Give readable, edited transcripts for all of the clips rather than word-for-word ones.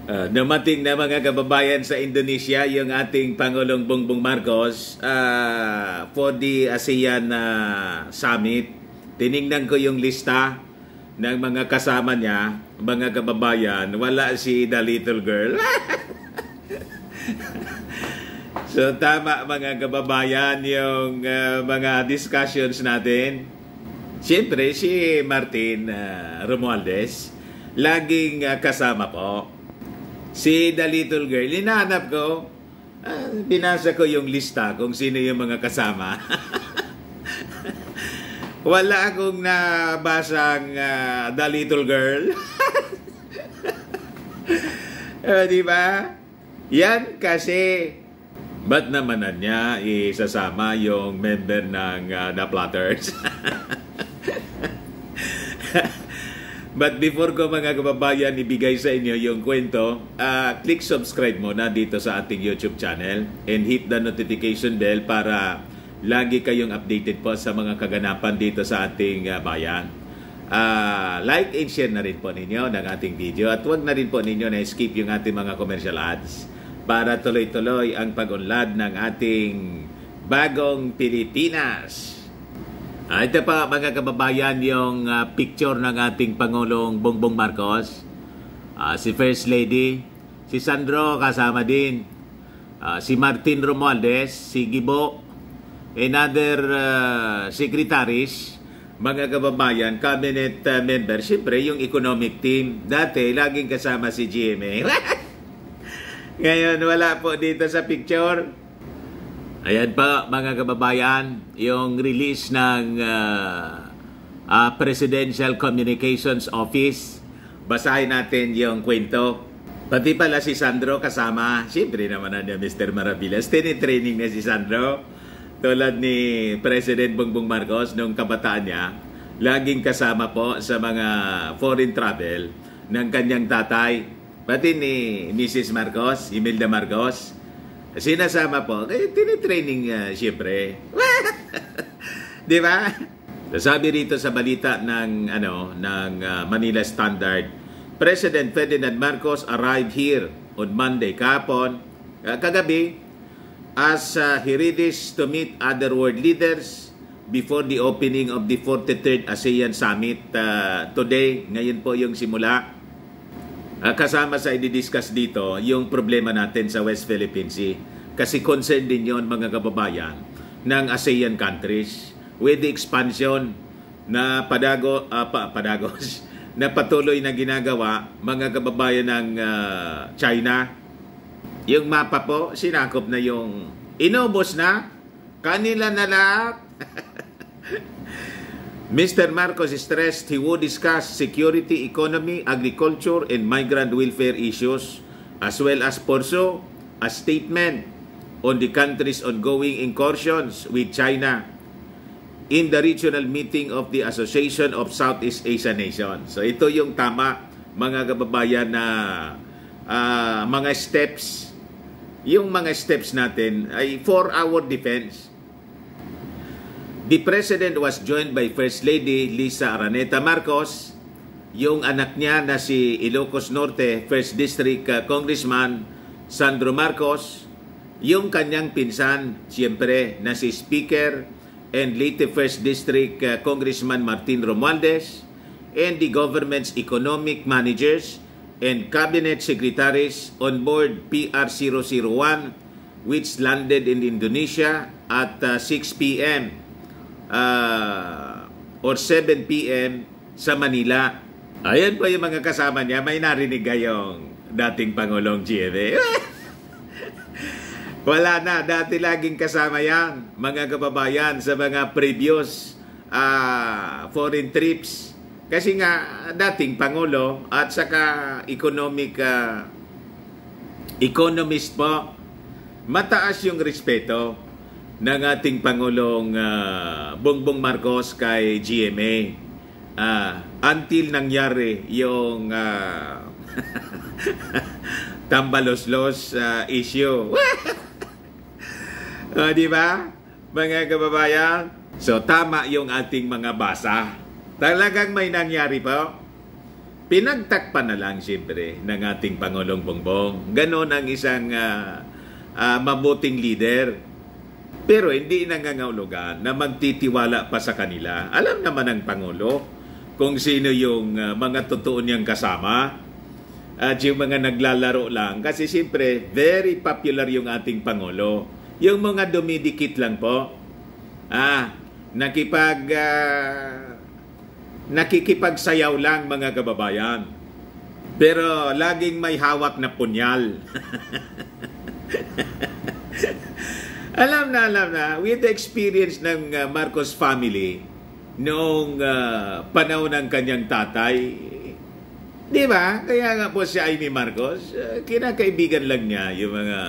Dumating na mga kababayan sa Indonesia yung ating Pangulong Bongbong Marcos for the ASEAN Summit. Tiningnan ko yung lista ng mga kasama niya, mga kababayan. Wala si the little girl. So tama mga kababayan yung mga discussions natin. Siyempre si Martin Romualdez laging kasama po. Si the little girl, hinahanap ko, binasa ko yung lista kung sino yung mga kasama. Wala akong nabasang the little girl. Di ba? Yan kasi, ba't naman na niya isasama yung member ng The Platters? But before ko mga kababayan ibigay sa inyo yung kwento, click subscribe muna dito sa ating YouTube channel and hit the notification bell para lagi kayong updated po sa mga kaganapan dito sa ating bayan. Like and share na rin po ninyo ng ating video at huwag na rin po ninyo na skip yung ating mga commercial ads para tuloy-tuloy ang pag-unlad ng ating bagong Pilipinas. Ito pa mga kababayan yung picture ng ating Pangulong Bongbong Marcos. Si First Lady, si Sandro kasama din, si Martin Romualdez, si Gibo, and other secretaries, mga kababayan, cabinet member. Siyempre yung economic team, dati laging kasama si GMA. Ngayon wala po dito sa picture. Ayan pa mga kababayan, yung release ng Presidential Communications Office. Basahin natin yung kwento. Pati pala si Sandro kasama. Siyempre naman na Mr. Maravillas. Tinitraining na si Sandro. Tulad ni President Bongbong Marcos nung kabataan niya. Laging kasama po sa mga foreign travel ng kanyang tatay. Pati ni Mrs. Marcos, Imelda Marcos. Sinasama po, tinitraining siyempre. Di ba? Sabi rito sa balita ng Manila Standard, President Ferdinand Marcos arrived here on Monday kahapon, kagabi, as he readies to meet other world leaders before the opening of the 43rd ASEAN Summit today. Ngayon po yung simula. Kasama sa i-discuss dito yung problema natin sa West Philippine Sea. Kasi concern din yon mga kababayan ng ASEAN countries with the expansion na padagos na patuloy na ginagawa mga kababayan ng China. Yung mapa po, sinakop na yung inubos na, kanila na lahat. Mr. Marcos stressed he would discuss security, economy, agriculture, and migrant welfare issues, as well as pursue a statement on the country's ongoing incursions with China in the regional meeting of the Association of Southeast Asian Nations. So ito yung tama, mga kababayan, na mga steps. Yung mga steps natin ay for our defense. The President was joined by First Lady Lisa Araneta Marcos, yung anak niya na si Ilocos Norte 1st District Congressman Sandro Marcos, yung kanyang pinsan, siyempre, na si Speaker and Leyte 1st District Congressman Martin Romualdez, and the government's economic managers and cabinet secretaries on board PR-001, which landed in Indonesia at 6 p.m. Or 7 p.m. sa Manila. Ayan po yung mga kasama niya. May narinig kayong dating Pangulong GMA. Wala na. Dati laging kasama yan, mga kababayan, sa mga previous foreign trips. Kasi nga, dating Pangulo at saka economist po. Mataas yung respeto ng ating Pangulong Bongbong Marcos kay GMA until nangyari yung tambaloslos issue. Di ba, mga kababayan? So, tama yung ating mga basa. Talagang may nangyari po. pinagtakpan na lang siyempre ng ating Pangulong Bongbong. Ganon ang isang mabuting leader. Pero hindi nangangahulugan na magtitiwala pa sa kanila. Alam naman ng Pangulo kung sino yung mga totoo niyang kasama at yung mga naglalaro lang. Kasi siyempre, very popular yung ating Pangulo. Yung mga dumidikit lang po, nakikipagsayaw lang mga kababayan. Pero laging may hawak na punyal. Alam na, with the experience ng Marcos family noong panahon ng kanyang tatay, di ba? Kaya nga po si Amy Marcos, kinakaibigan lang niya yung mga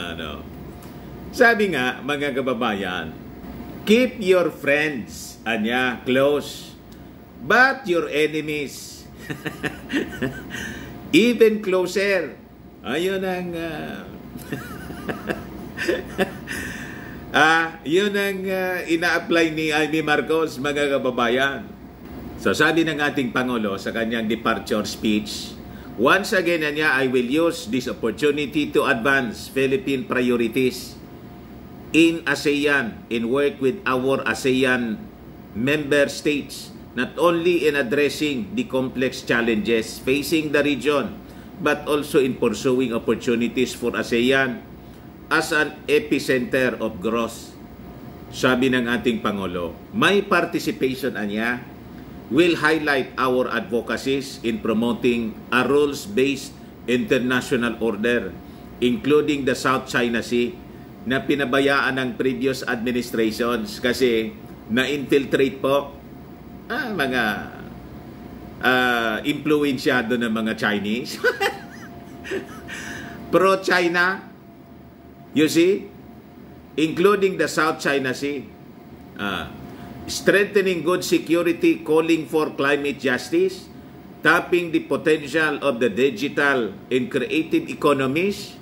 Sabi nga, mga kababayan, keep your friends, close, but your enemies, even closer. Ayun ang... yun ang ina-apply ni Amy Marcos, mga kababayan. So sabi ng ating Pangulo sa kanyang departure speech, once again, I will use this opportunity to advance Philippine priorities in ASEAN, in work with our ASEAN member states, not only in addressing the complex challenges facing the region, but also in pursuing opportunities for ASEAN as an epicenter of growth. Sabi ng ating Pangulo, my participation will highlight our advocacies in promoting a rules-based international order, including the South China Sea, na pinabayaan ng previous administrations kasi na-infiltrate po mga influensyado ng mga Chinese. Pro-China, you see, including the South China Sea, strengthening good security, calling for climate justice, tapping the potential of the digital and creative economies,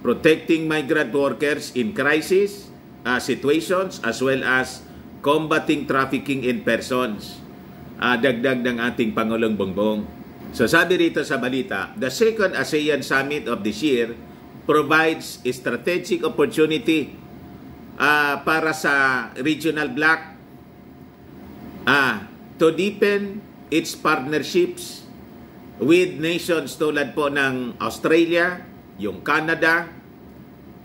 protecting migrant workers in crisis situations, as well as combating trafficking in persons. Dagdag ng ating Pangulong Bongbong. So sabi rito sa balita, the second ASEAN Summit of this year provides a strategic opportunity para sa regional bloc to deepen its partnerships with nations tulad po ng Australia, yung Canada,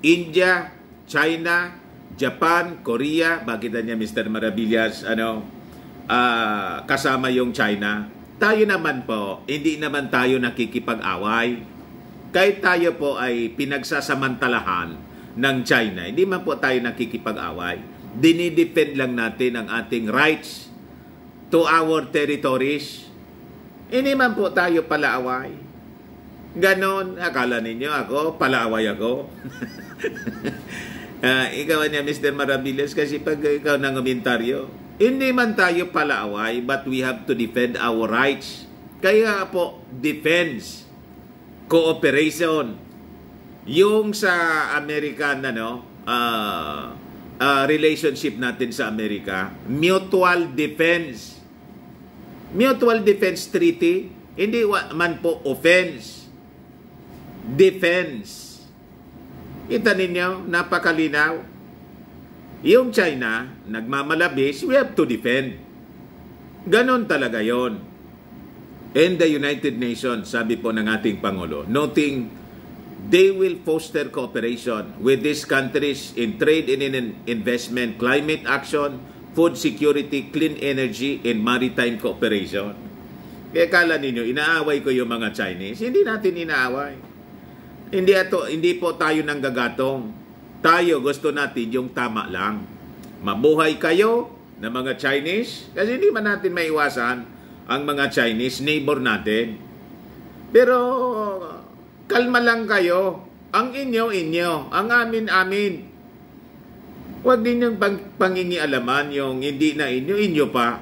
India, China, Japan, Korea, bakit niya Mr. Maravillas, kasama yung China. Tayo naman po, hindi naman tayo nakikipag-away. Kahit tayo po ay pinagsasamantalahan ng China, hindi man po tayo nakikipag-away. Dinidefend lang natin ang ating rights to our territories. Hindi man po tayo palaaway. Ganon, akala ninyo ako, palaaway ako. Ikaw niya, Mr. Maravillas, kasi pag ikaw nang komentaryo, hindi man tayo palaaway, but we have to defend our rights. Kaya po, defense, cooperation, yung sa American relationship natin sa Amerika, mutual defense. Mutual defense treaty, hindi man po offense. Defense. Kita ninyo, napakalinaw. Yung China, nagmamalabis, we have to defend. Ganon talaga yon. And the United Nations, sabi po ng ating Pangulo, noting they will foster cooperation with these countries in trade and in investment, climate action, food security, clean energy, and maritime cooperation. Kaya kala ninyo, inaaway ko yung mga Chinese. Hindi natin inaaway. Hindi po tayo nanggagatong. Tayo gusto natin yung tama lang. Mabuhay kayo na mga Chinese, kasi hindi man natin maiwasan ang mga Chinese neighbor natin. Pero kalma lang kayo. Ang inyo, ang amin. Huwag din yung pangingialaman yung hindi na inyo pa.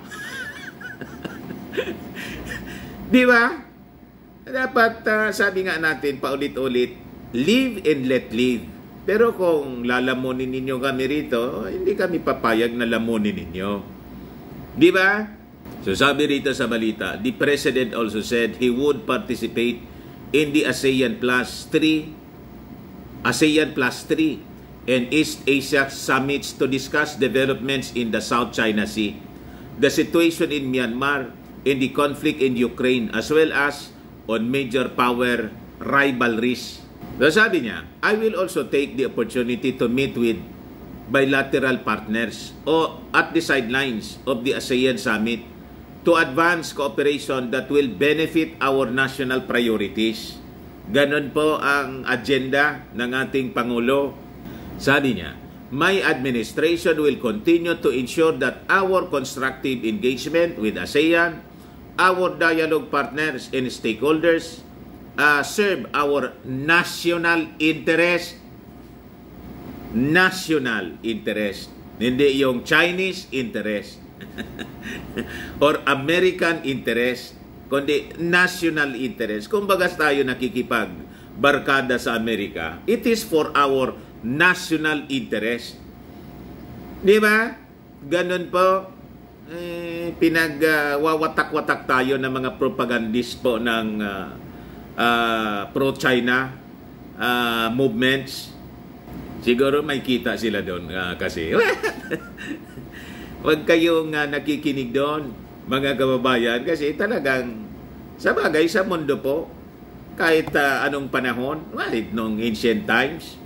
Di ba? Dapat sabi nga natin paulit-ulit, live and let live. Pero kung lalamunin ninyo kami rito, hindi kami papayag na lamunin ninyo. Di ba? So sabi rito sa balita, the President also said he would participate in the ASEAN Plus 3 and East Asia summits to discuss developments in the South China Sea, the situation in Myanmar, in the conflict in Ukraine, as well as on major power rivalries. So sabi niya, I will also take the opportunity to meet with bilateral partners o at the sidelines of the ASEAN Summit to advance cooperation that will benefit our national priorities. Ganon po ang agenda ng ating Pangulo. Sabi niya, my administration will continue to ensure that our constructive engagement with ASEAN, our dialogue partners and stakeholders serve our national interest. National interest. Hindi yung Chinese interest. Or American interest, kundi national interest. Kung bagas tayo nakikipag barkada sa Amerika, it is for our national interest. Di ba? Ganun po, pinagwawatak-watak tayo ng mga propagandist po ng pro-China movements. Siguro may kita sila doon kasi. Huwag kayong nakikinig doon, mga kababayan, kasi talagang sa bagay sa mundo po, kahit anong panahon, nung ancient times,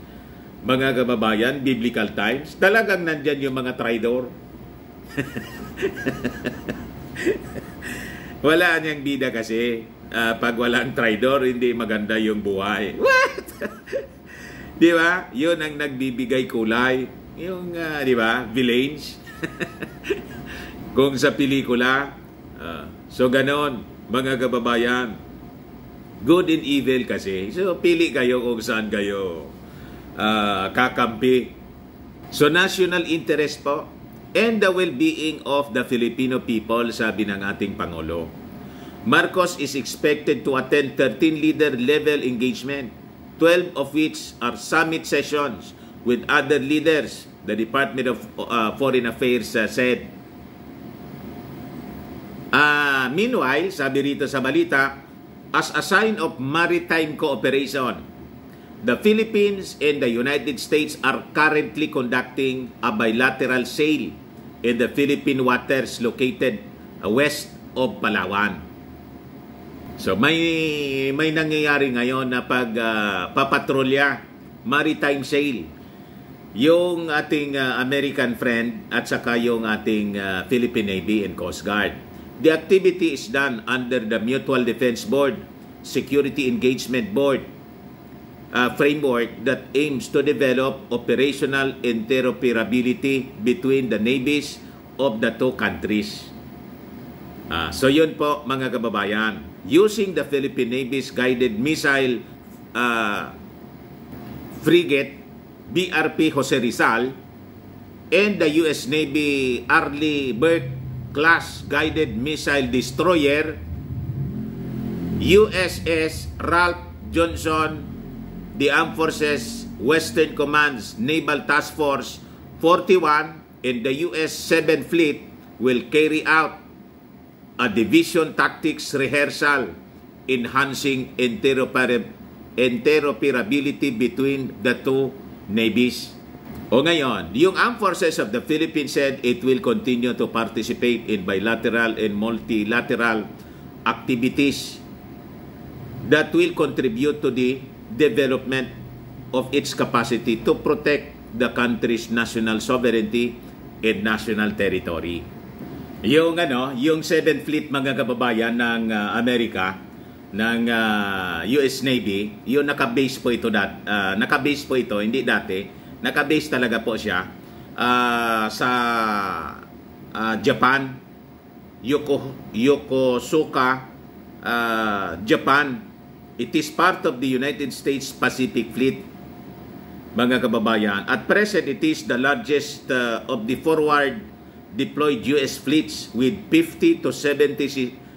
mga kababayan, biblical times, talagang nandyan yung mga traidor. Wala niyang bida kasi. Pag walang traidor, hindi maganda yung buhay. What? Di ba? Yun ang nagbibigay kulay. Yung, di ba, villains. Kung sa pelikula, so ganon, mga kababayan, good and evil kasi. So pili kayo kung saan kayo kakampi. So national interest po and the well-being of the Filipino people, sabi ng ating Pangulo. Marcos is expected to attend 13 leader-level engagement, 12 of which are summit sessions with other leaders, the Department of Foreign Affairs said. Meanwhile, sabi rito sa balita, as a sign of maritime cooperation, the Philippines and the United States are currently conducting a bilateral sail in the Philippine waters located west of Palawan. So may nangyayari ngayon na papatrolya, maritime sail, yung ating American friend at saka yung ating Philippine Navy and Coast Guard. The activity is done under the Mutual Defense Board, Security Engagement Board framework that aims to develop operational interoperability between the navies of the two countries. So yun po mga kababayan, using the Philippine Navy's guided missile frigate BRP Jose Rizal and the US Navy Arleigh Burke class guided missile destroyer USS Ralph Johnson, the Armed Forces Western Command's Naval Task Force 41 and the US 7th Fleet will carry out a division tactics rehearsal enhancing interoperability between the two navies. O ngayon, yung Armed Forces of the Philippines said it will continue to participate in bilateral and multilateral activities that will contribute to the development of its capacity to protect the country's national sovereignty and national territory. Yung yung 7th Fleet mga kababayan ng Amerika, ng US Navy, yung naka-base po ito naka-base po ito, hindi dati. Naka-base talaga po siya sa Japan, Yokosuka, Japan. It is part of the United States Pacific Fleet, mga kababayan. At present, it is the largest of the forward deployed US fleets with 50 to 70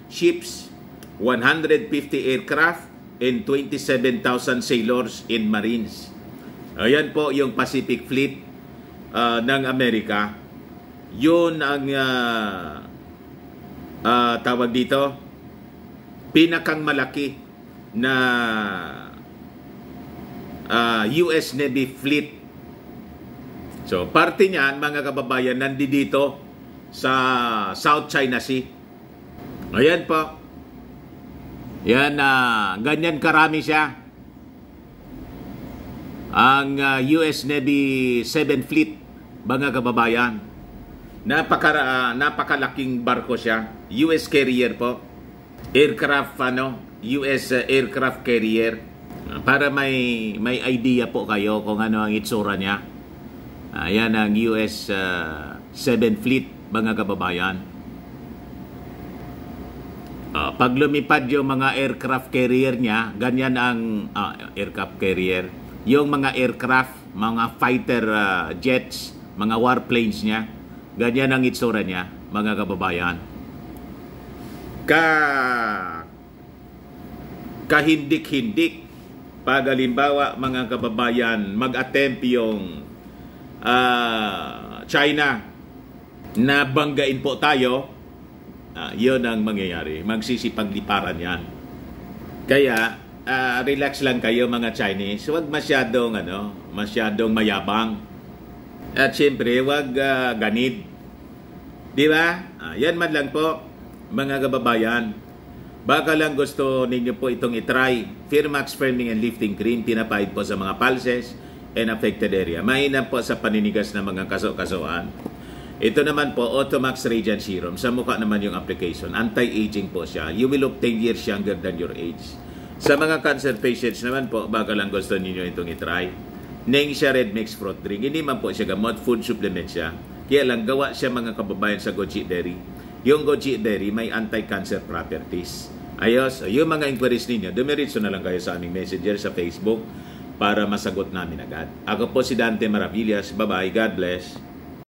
ships, 150 aircraft, and 27,000 sailors and marines. Ayan po yung Pacific Fleet ng Amerika. Yun ang tawag dito, pinakang malaki na US Navy fleet. So, parte niyan, mga kababayan, nandito sa South China Sea. Ayan po. Yan, ganyan karami siya. Ang US Navy 7 Fleet, mga kababayan. Napakalaking barko siya. US carrier po. Aircraft, US aircraft carrier. Para may idea po kayo kung ano ang itsura niya. Ayan ang US 7 Fleet, mga kababayan. Pag lumipad yung mga aircraft carrier niya, ganyan ang aircraft carrier. Yung mga aircraft, mga fighter jets, mga warplanes niya, ganyan ang itsura niya, mga kababayan. Kahindik-hindik, pag halimbawa, mga kababayan, mag-attempt yung China na banggain po tayo, yun ang mangyayari. Magsisipagliparan yan. Kaya, relax lang kayo mga Chinese. Huwag masyadong mayabang. At syempre, huwag ganid. Di ba? Yan man lang po, mga kababayan. Baka lang gusto ninyo po itong itry. Firmax Firming and Lifting Cream, pinapahid po sa mga pulses and affected area. Mainam po sa paninigas ng mga kaso-kasuan. Ito naman po, Automax Radiant Serum. Sa mukha naman yung application. Anti-aging po siya. You will look 10 years younger than your age. Sa mga cancer patients naman po, baka lang gusto ninyo itong itry. Nengxia Red Mix Fruit Drink. Hindi man po siya gamot, food supplement siya. Kaya lang, gawa siya mga kababayan sa Goji Berry. Yung Goji Berry may anti-cancer properties. Ayos, yung mga inquiries ninyo, dumiritso na lang kayo sa aming messenger sa Facebook para masagot namin agad. Ako po si Dante Maravillas. Bye-bye. God bless.